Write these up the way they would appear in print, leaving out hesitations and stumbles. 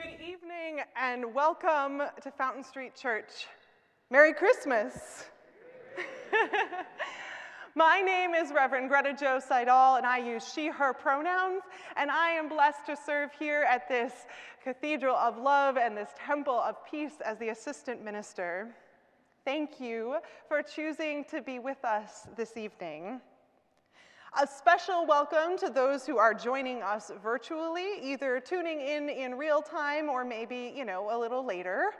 Good evening and welcome to Fountain Street Church. Merry Christmas. My name is Reverend Greta Seidohl, and I use she, her pronouns, and I am blessed to serve here at this Cathedral of Love and this Temple of Peace as the assistant minister. Thank you for choosing to be with us this evening. A special welcome to those who are joining us virtually, either tuning in real time or maybe, a little later.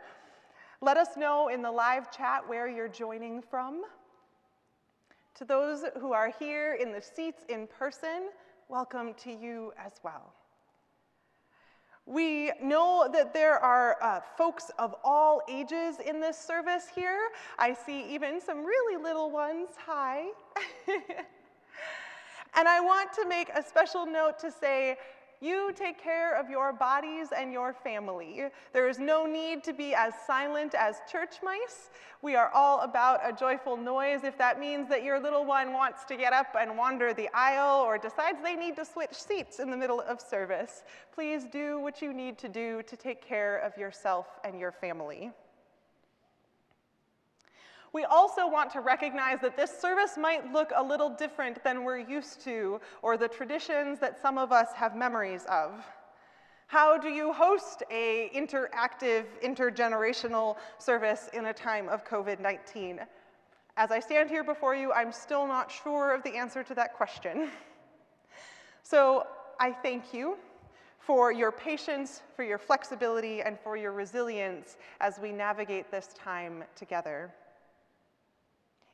Let us know in the live chat where you're joining from. To those who are here in the seats in person, welcome to you as well. We know that there are folks of all ages in this service here. I see even some really little ones. Hi. And I want to make a special note to say, you take care of your bodies and your family. There is no need to be as silent as church mice. We are all about a joyful noise. If that means that your little one wants to get up and wander the aisle or decides they need to switch seats in the middle of service, please do what you need to do to take care of yourself and your family. We also want to recognize that this service might look a little different than we're used to, or the traditions that some of us have memories of. How do you host an interactive, intergenerational service in a time of COVID-19? As I stand here before you, I'm still not sure of the answer to that question. So I thank you for your patience, for your flexibility, and for your resilience as we navigate this time together.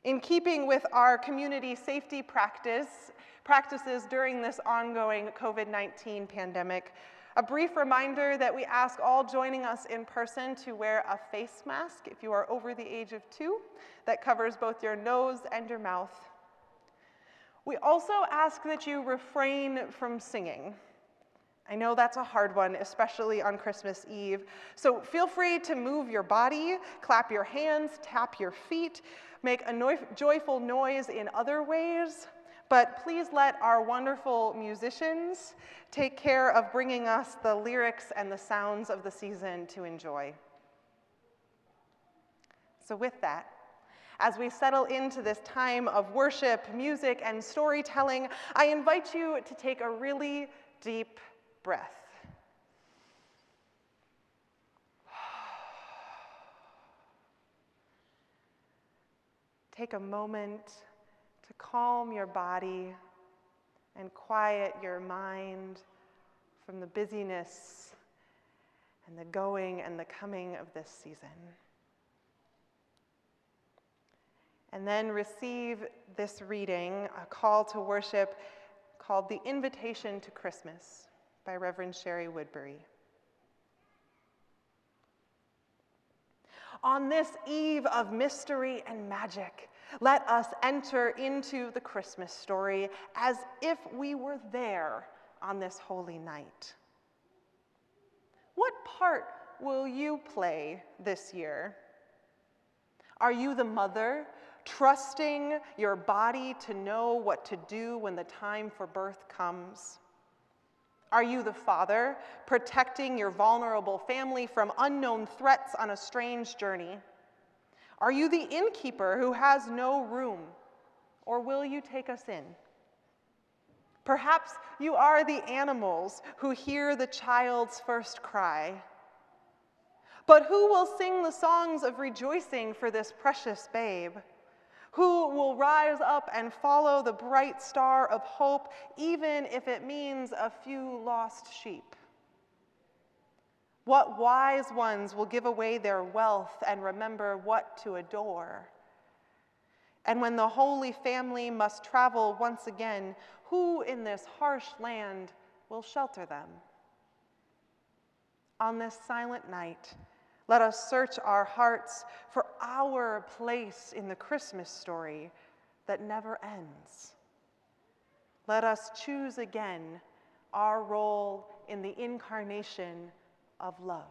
In keeping with our community safety practices during this ongoing COVID-19 pandemic, a brief reminder that we ask all joining us in person to wear a face mask if you are over the age of 2 that covers both your nose and your mouth. We also ask that you refrain from singing. I know that's a hard one, especially on Christmas Eve. So feel free to move your body, clap your hands, tap your feet, make a joyful noise in other ways, but please let our wonderful musicians take care of bringing us the lyrics and the sounds of the season to enjoy. So with that, as we settle into this time of worship, music, and storytelling, I invite you to take a really deep breath. Take a moment to calm your body and quiet your mind from the busyness and the going and the coming of this season. And then receive this reading, a call to worship called The Invitation to Christmas by Reverend Sherry Woodbury. On this eve of mystery and magic, let us enter into the Christmas story as if we were there on this holy night. What part will you play this year? Are you the mother, trusting your body to know what to do when the time for birth comes? Are you the father, protecting your vulnerable family from unknown threats on a strange journey? Are you the innkeeper who has no room, or will you take us in? Perhaps you are the animals who hear the child's first cry. But who will sing the songs of rejoicing for this precious babe? Who will rise up and follow the bright star of hope, even if it means a few lost sheep? What wise ones will give away their wealth and remember what to adore? And when the Holy Family must travel once again, who in this harsh land will shelter them? On this silent night, let us search our hearts for our place in the Christmas story that never ends. Let us choose again our role in the incarnation of love.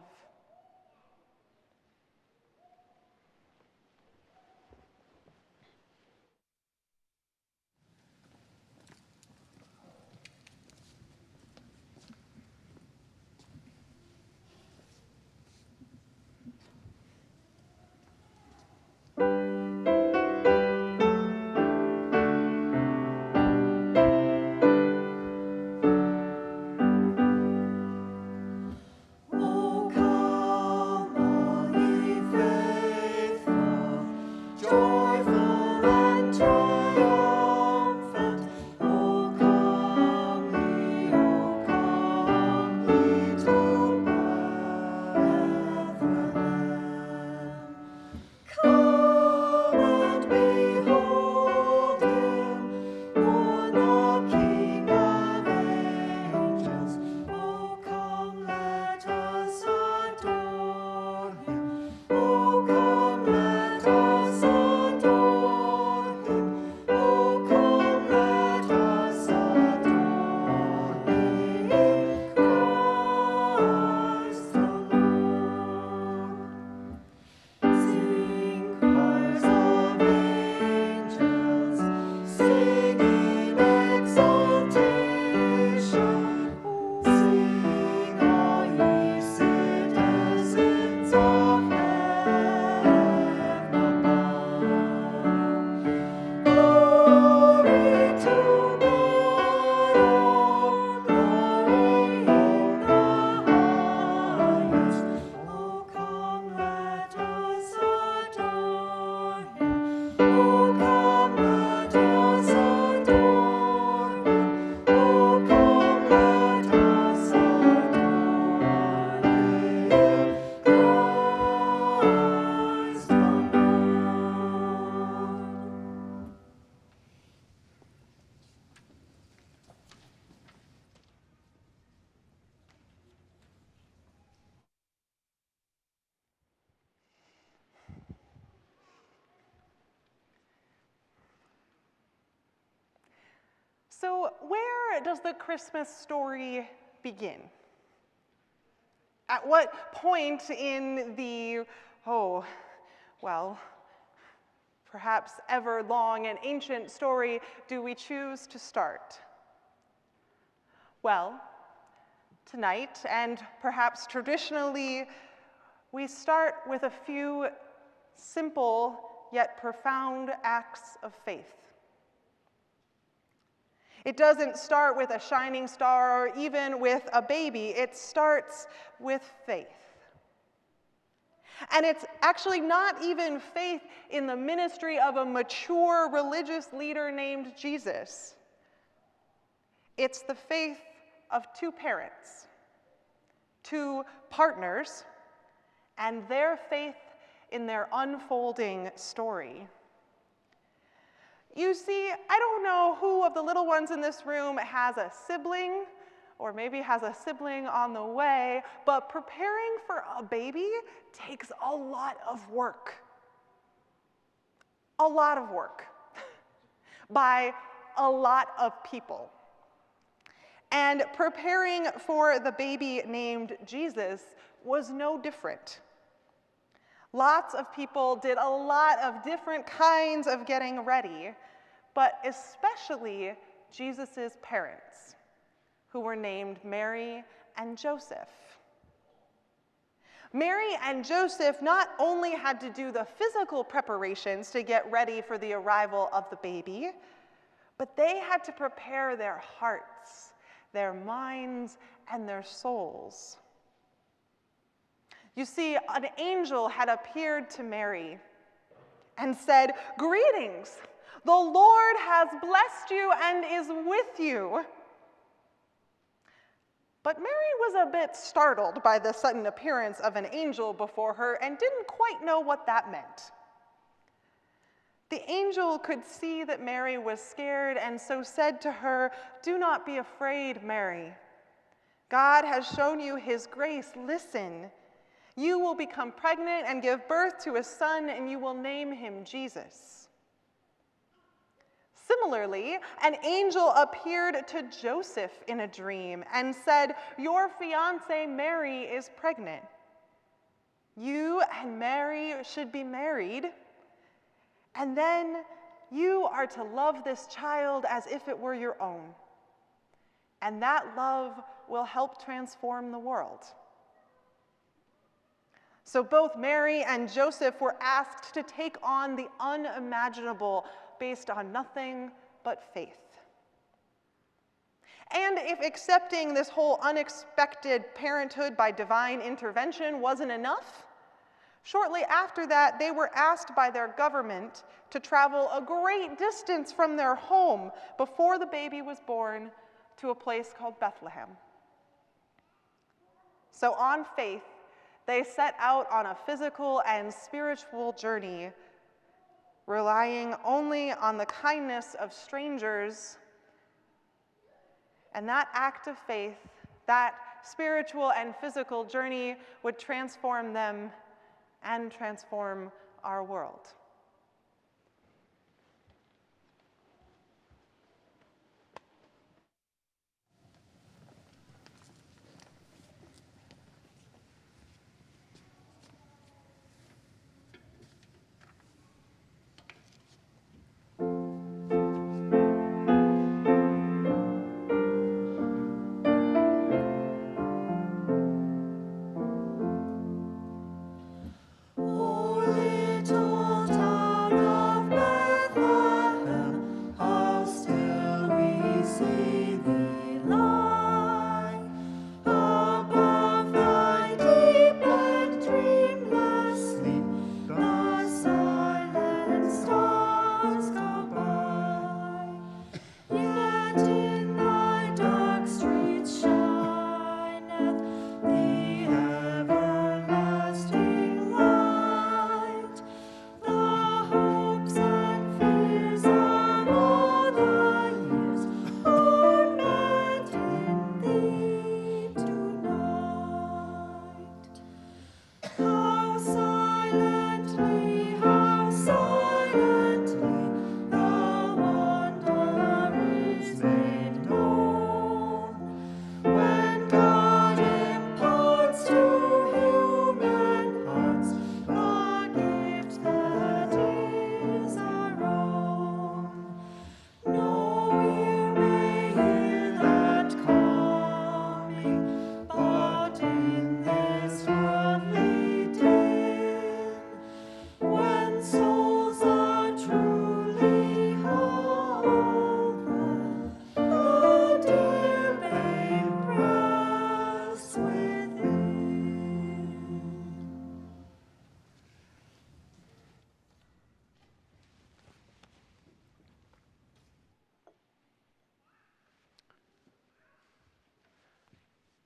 So where does the Christmas story begin? At what point in the, perhaps ever long and ancient story do we choose to start? Well, tonight, and perhaps traditionally, we start with a few simple yet profound acts of faith. It doesn't start with a shining star or even with a baby. It starts with faith. And it's actually not even faith in the ministry of a mature religious leader named Jesus. It's the faith of two parents, two partners, and their faith in their unfolding story. You see, I don't know who of the little ones in this room has a sibling, or maybe has a sibling on the way, but preparing for a baby takes a lot of work. A lot of work by a lot of people. And preparing for the baby named Jesus was no different. Lots of people did a lot of different kinds of getting ready, but especially Jesus' parents, who were named Mary and Joseph. Mary and Joseph not only had to do the physical preparations to get ready for the arrival of the baby, but they had to prepare their hearts, their minds, and their souls. You see, an angel had appeared to Mary and said, "Greetings, the Lord has blessed you and is with you." But Mary was a bit startled by the sudden appearance of an angel before her and didn't quite know what that meant. The angel could see that Mary was scared and so said to her, "Do not be afraid, Mary. God has shown you his grace. Listen. You will become pregnant and give birth to a son, and you will name him Jesus." Similarly, an angel appeared to Joseph in a dream and said, "Your fiancée Mary is pregnant. You and Mary should be married, and then you are to love this child as if it were your own. And that love will help transform the world." So both Mary and Joseph were asked to take on the unimaginable based on nothing but faith. And if accepting this whole unexpected parenthood by divine intervention wasn't enough, shortly after that, they were asked by their government to travel a great distance from their home before the baby was born to a place called Bethlehem. So on faith, they set out on a physical and spiritual journey, relying only on the kindness of strangers. And that act of faith, that spiritual and physical journey, would transform them and transform our world.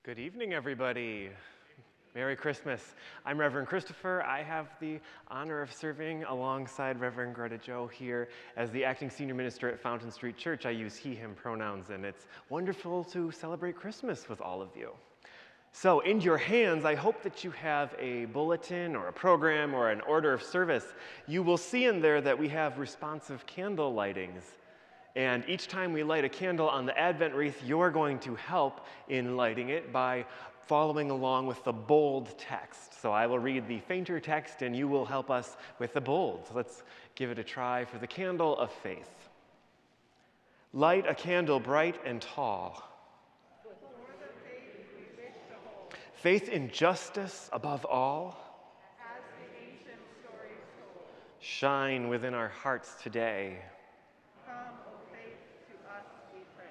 Good evening, everybody. Merry Christmas. I'm Reverend Christopher. I have the honor of serving alongside Reverend Greta here as the acting senior minister at Fountain Street Church. I use he, him pronouns, and it's wonderful to celebrate Christmas with all of you. So in your hands, I hope that you have a bulletin or a program or an order of service. You will see in there that we have responsive candle lightings. And each time we light a candle on the Advent wreath, you're going to help in lighting it by following along with the bold text. So I will read the fainter text and you will help us with the bold. So let's give it a try for the candle of faith. Light a candle bright and tall. Faith in justice above all. As the ancient stories told. Shine within our hearts today. Come, O faith, to us we pray.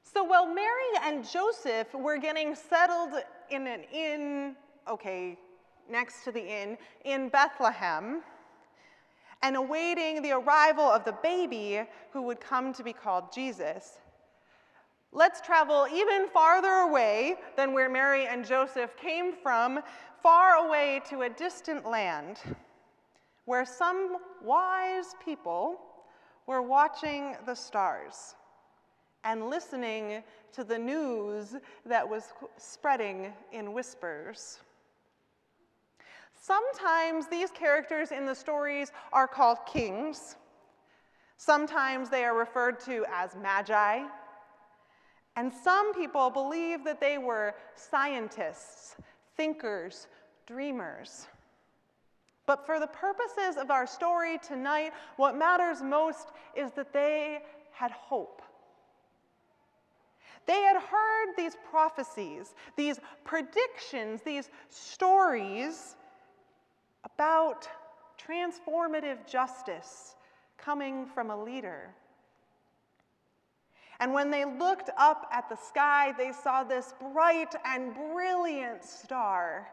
So while Mary and Joseph were getting settled in an inn, next to the inn, in Bethlehem, and awaiting the arrival of the baby who would come to be called Jesus, let's travel even farther away than where Mary and Joseph came from, far away to a distant land, where some wise people were watching the stars and listening to the news that was spreading in whispers. Sometimes these characters in the stories are called kings. Sometimes they are referred to as magi. And some people believe that they were scientists, thinkers, dreamers. But for the purposes of our story tonight, what matters most is that they had hope. They had heard these prophecies, these predictions, these stories about transformative justice coming from a leader. And when they looked up at the sky, they saw this bright and brilliant star.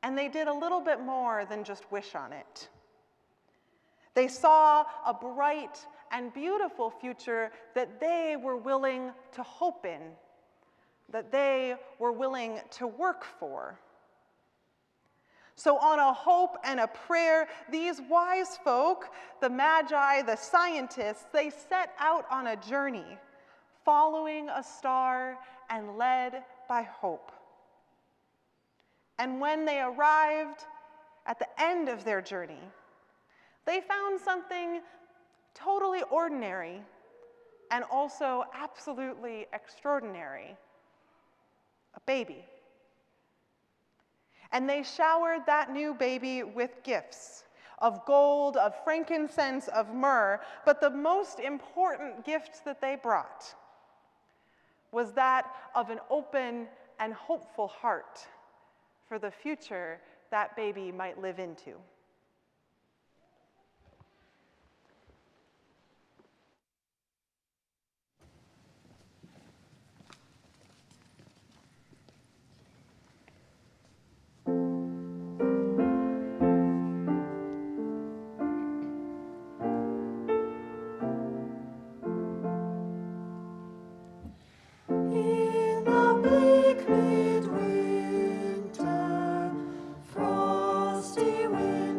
And they did a little bit more than just wish on it. They saw a bright and beautiful future that they were willing to hope in, that they were willing to work for. So on a hope and a prayer, these wise folk, the magi, the scientists, they set out on a journey, following a star and led by hope. And when they arrived at the end of their journey, they found something totally ordinary and also absolutely extraordinary: a baby. And they showered that new baby with gifts of gold, of frankincense, of myrrh. But the most important gift that they brought was that of an open and hopeful heart for the future that baby might live into. In the bleak midwinter, frosty wind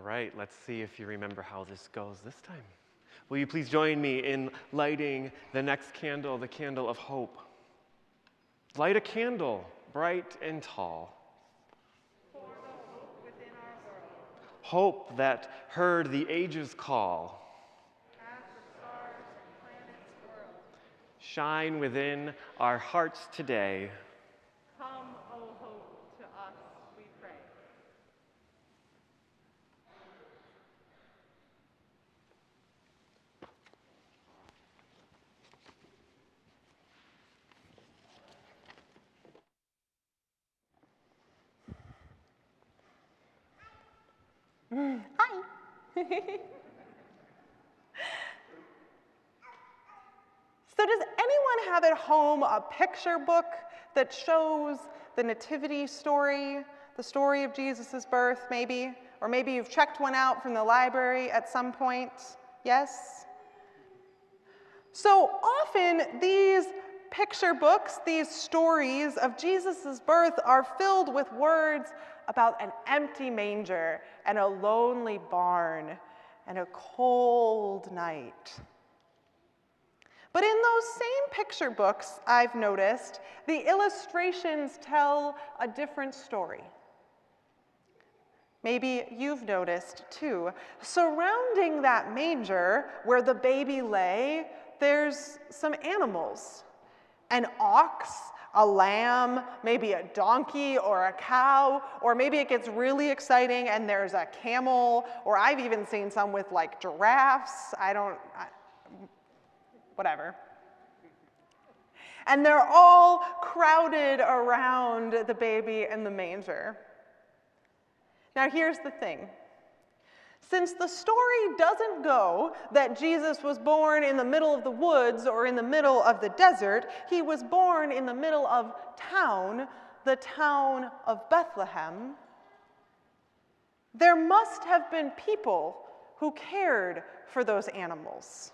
All right, let's see if you remember how this goes this time. Will you please join me in lighting the next candle, the candle of hope? Light a candle, bright and tall. For the hope within our world. Hope that heard the ages call. As the stars and planets whirl. Shine within our hearts today. Come, O hope, to us, we pray. Hi. So does anyone have at home a picture book that shows the nativity story, the story of Jesus' birth maybe? Or maybe you've checked one out from the library at some point? Yes? So often these picture books, these stories of Jesus' birth are filled with words about an empty manger and a lonely barn and a cold night. But in those same picture books, I've noticed, the illustrations tell a different story. Maybe you've noticed too. Surrounding that manger where the baby lay, there's some animals. An ox, a lamb, maybe a donkey or a cow, or maybe it gets really exciting and there's a camel, or I've even seen some with like giraffes. Whatever. And they're all crowded around the baby in the manger. Now here's the thing. Since the story doesn't go that Jesus was born in the middle of the woods or in the middle of the desert, he was born in the middle of town, the town of Bethlehem, there must have been people who cared for those animals,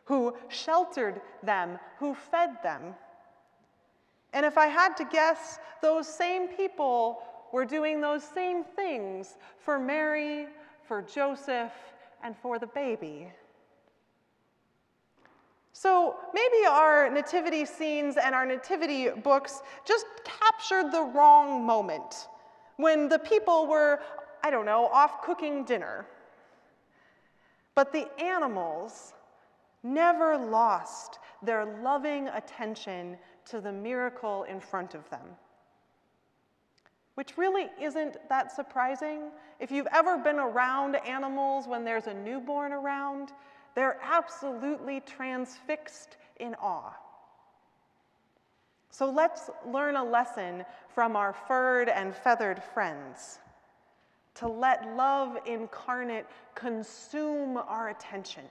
who sheltered them, who fed them. And if I had to guess, those same people were doing those same things for Mary, for Joseph, and for the baby. So maybe our nativity scenes and our nativity books just captured the wrong moment when the people were, I don't know, off cooking dinner. But the animals never lost their loving attention to the miracle in front of them. Which really isn't that surprising. If you've ever been around animals when there's a newborn around, they're absolutely transfixed in awe. So let's learn a lesson from our furred and feathered friends. To let love incarnate consume our attention.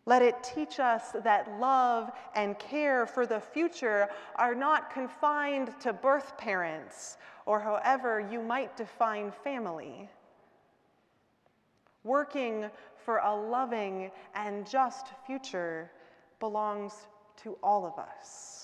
Let it teach us that love and care for the future are not confined to birth parents or however you might define family. Working for a loving and just future belongs to all of us.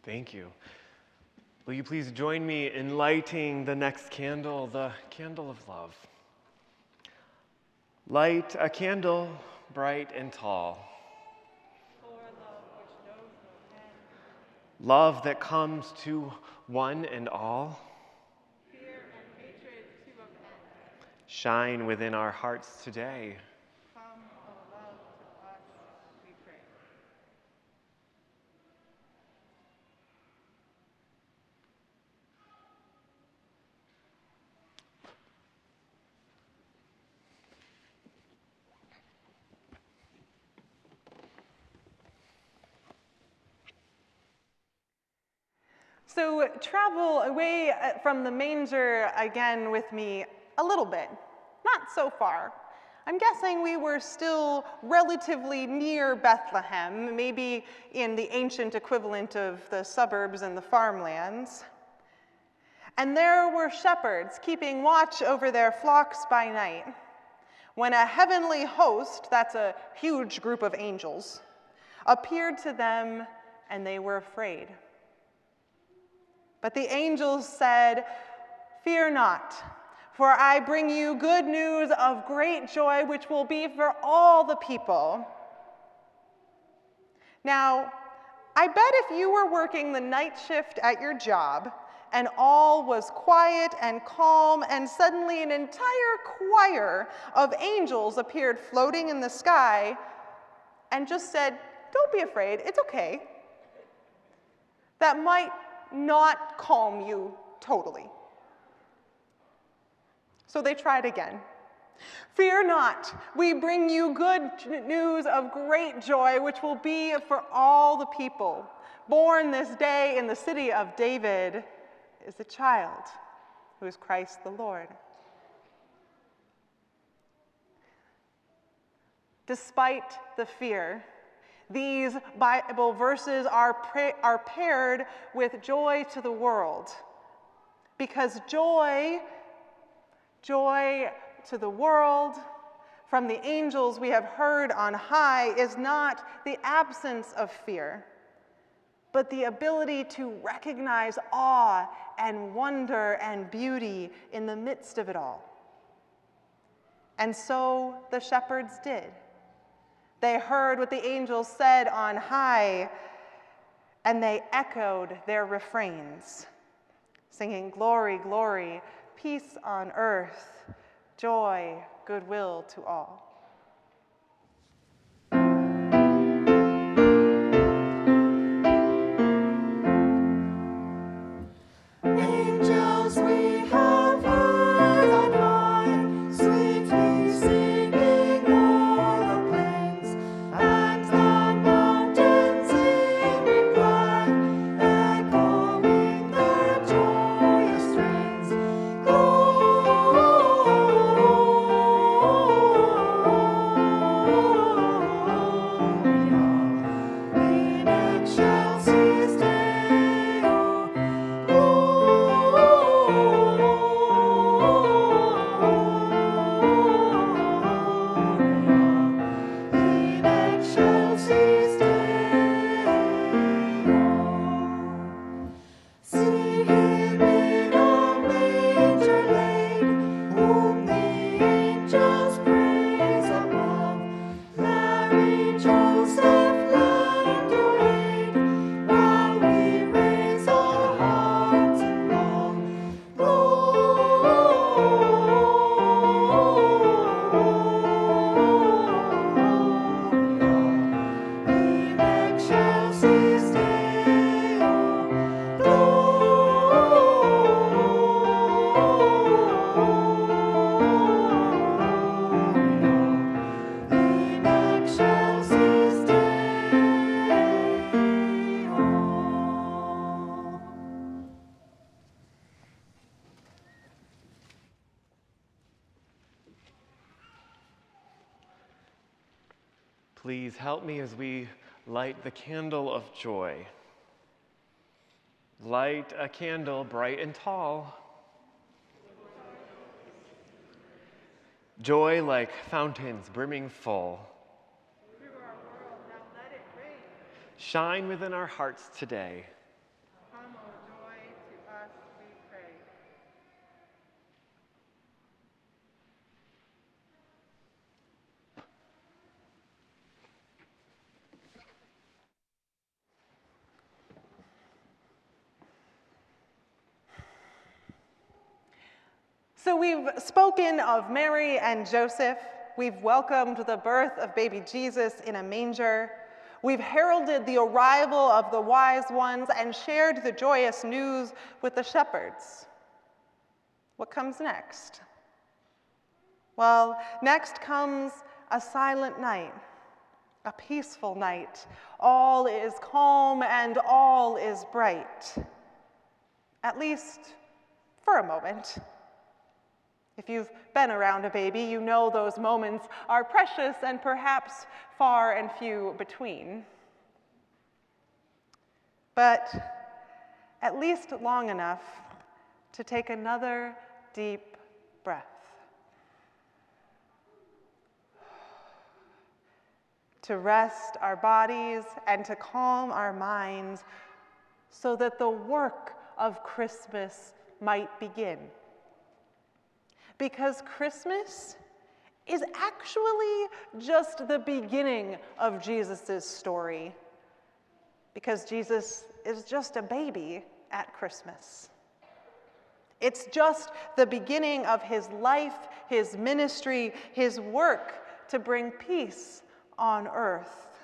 Thank you. Will you please join me in lighting the next candle, the candle of love? Light a candle bright and tall. For love which knows no end. Love that comes to one and all. Fear and hatred to upend. Shine within our hearts today. Come, O love, to us, we pray. So travel away from the manger again with me a little bit, not so far. I'm guessing we were still relatively near Bethlehem, maybe in the ancient equivalent of the suburbs and the farmlands. And there were shepherds keeping watch over their flocks by night, when a heavenly host, that's a huge group of angels, appeared to them, and they were afraid. But the angels said, "Fear not, for I bring you good news of great joy, which will be for all the people." Now, I bet if you were working the night shift at your job, and all was quiet and calm, and suddenly an entire choir of angels appeared floating in the sky and just said, "Don't be afraid, it's okay," that might not calm you totally. So they tried again. "Fear not, we bring you good news of great joy, which will be for all the people. Born this day in the city of David is a child, who is Christ the Lord." Despite the fear, these Bible verses are paired with joy to the world, because joy to the world from the angels we have heard on high is not the absence of fear, but the ability to recognize awe and wonder and beauty in the midst of it all. And so the shepherds did. They heard what the angels said on high, and they echoed their refrains, singing, "Glory, glory, peace on earth, joy, goodwill to all." Angels we have heard on high, sweetly singing o'er the plains, and the mountains in reply, echoing their joyous strains. Gloria in excelsis Deo. In excelsis Deo. See him in a manger laid, whom the angels praise above. Mary, Joseph, lend your aid, while we raise our hearts in love. Gloria in excelsis Deo. In excelsis Deo. Please help me as we light the candle of joy. Light a candle bright and tall. Joy like fountains brimming full. Through our world, now let it rain. Shine within our hearts today. So we've spoken of Mary and Joseph. We've welcomed the birth of baby Jesus in a manger. We've heralded the arrival of the wise ones and shared the joyous news with the shepherds. What comes next? Well, next comes a silent night, a peaceful night. All is calm and all is bright, at least for a moment. If you've been around a baby, you know those moments are precious and perhaps far and few between. But at least long enough to take another deep breath. To rest our bodies and to calm our minds so that the work of Christmas might begin. Because Christmas is actually just the beginning of Jesus' story. Because Jesus is just a baby at Christmas. It's just the beginning of his life, his ministry, his work to bring peace on earth.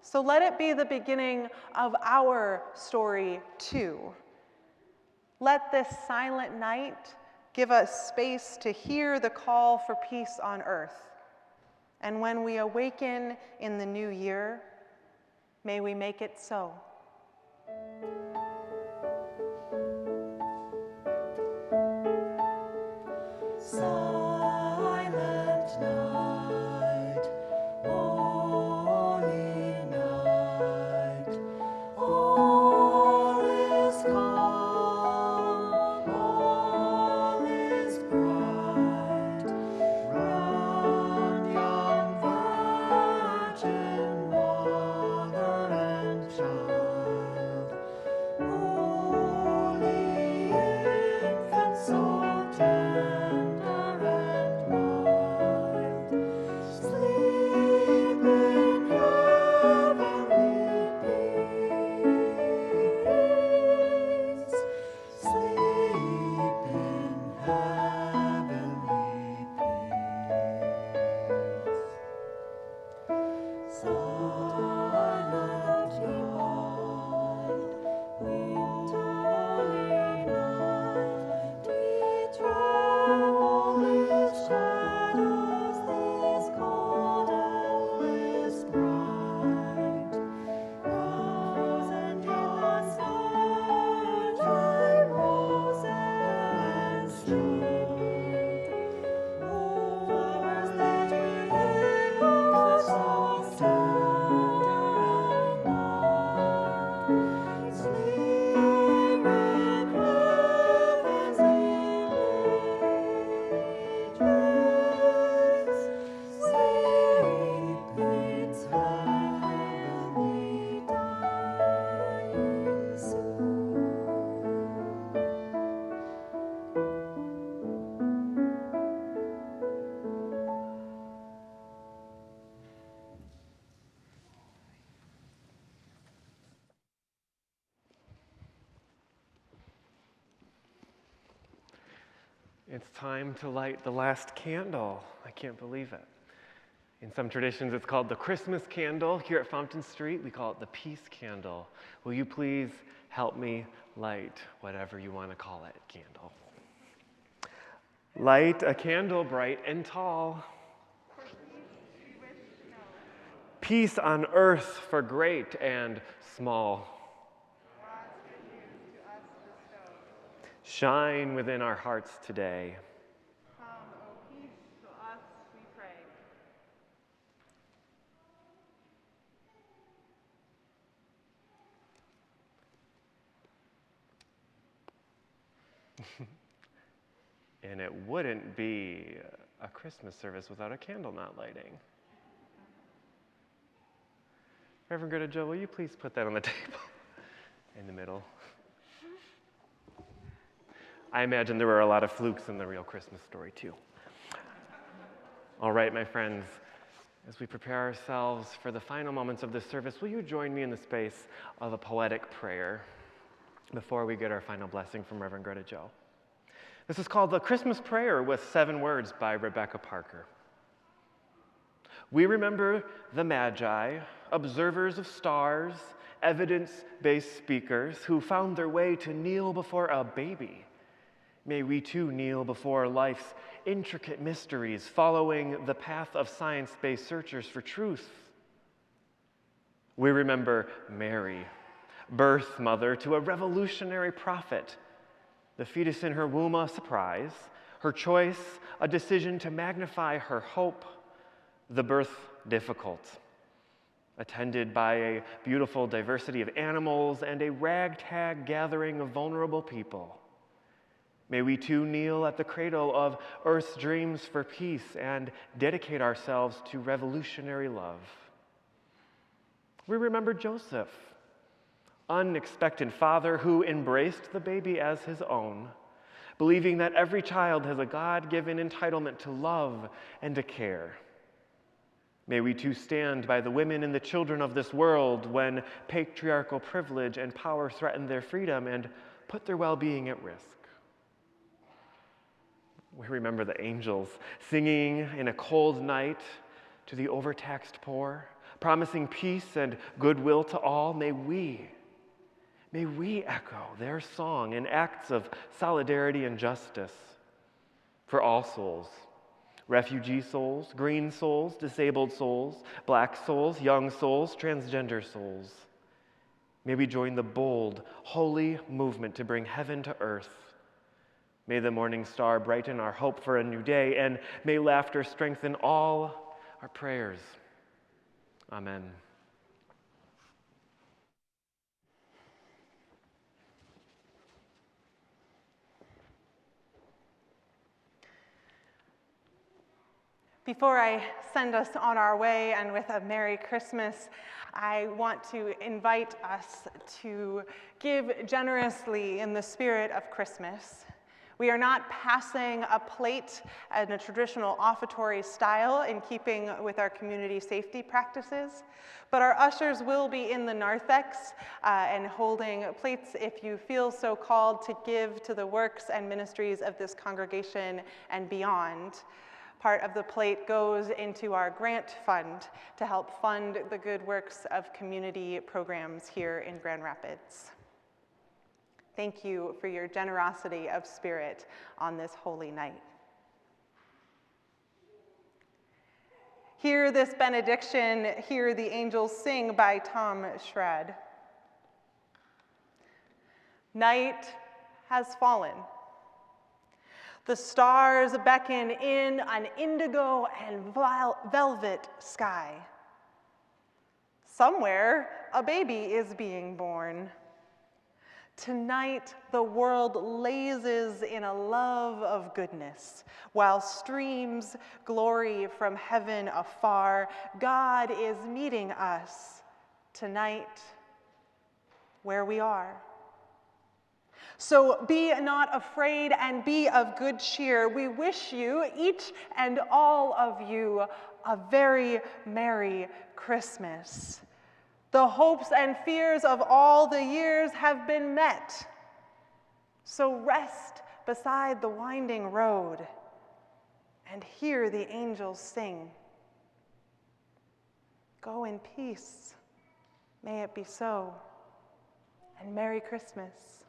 So let it be the beginning of our story too. Let this silent night give us space to hear the call for peace on earth. And when we awaken in the new year, may we make it so. Silent night, holy night, all is calm, all is bright. Round young virgin mother and child, holy infant so tender and mild, sleep in heavenly peace, sleep in heavenly peace. Silent night, wintry night, we travel with shadows, these cold endless bright. Frozen in the snow, roses and strewn. Flowers that withhold so tender and mild. Sleep in heaven's images, sleep its heavenly dying soon. It's time to light the last candle. I can't believe it. In some traditions, it's called the Christmas candle. Here at Fountain Street, we call it the peace candle. Will you please help me light whatever you want to call it, candle? Light a candle bright and tall. Peace on earth for great and small. Shine within our hearts today. Come, O peace, to us we pray. And it wouldn't be a Christmas service without a candle not lighting. Reverend Greta Joe, will you please put that on the table in the middle? I imagine there were a lot of flukes in the real Christmas story too. All right, my friends, as we prepare ourselves for the final moments of this service, will you join me in the space of a poetic prayer before we get our final blessing from Reverend Greta Joe? This is called the Christmas Prayer with 7 words by Rebecca Parker. We remember the Magi, observers of stars, evidence-based speakers who found their way to kneel before a baby. May we too kneel before life's intricate mysteries, following the path of science-based searchers for truth. We remember Mary, birth mother to a revolutionary prophet, the fetus in her womb a surprise, her choice a decision to magnify her hope, the birth difficult, attended by a beautiful diversity of animals and a ragtag gathering of vulnerable people. May we too kneel at the cradle of Earth's dreams for peace and dedicate ourselves to revolutionary love. We remember Joseph, unexpected father who embraced the baby as his own, believing that every child has a God-given entitlement to love and to care. May we too stand by the women and the children of this world when patriarchal privilege and power threaten their freedom and put their well-being at risk. We remember the angels singing in a cold night to the overtaxed poor, promising peace and goodwill to all. May we echo their song in acts of solidarity and justice for all souls, refugee souls, green souls, disabled souls, black souls, young souls, transgender souls. May we join the bold, holy movement to bring heaven to earth. May the morning star brighten our hope for a new day, and may laughter strengthen all our prayers. Amen. Before I send us on our way and with a Merry Christmas, I want to invite us to give generously in the spirit of Christmas. We are not passing a plate in a traditional offertory style in keeping with our community safety practices, but our ushers will be in the narthex and holding plates if you feel so called to give to the works and ministries of this congregation and beyond. Part of the plate goes into our grant fund to help fund the good works of community programs here in Grand Rapids. Thank you for your generosity of spirit on this holy night. Hear this benediction, Hear the Angels Sing by Tom Shred. Night has fallen. The stars beckon in an indigo and velvet sky. Somewhere, a baby is being born. Tonight, the world lazes in a love of goodness, while streams glory from heaven afar. God is meeting us tonight where we are. So be not afraid and be of good cheer. We wish you, each and all of you, a very Merry Christmas. The hopes and fears of all the years have been met. So rest beside the winding road and hear the angels sing. Go in peace. May it be so. And Merry Christmas.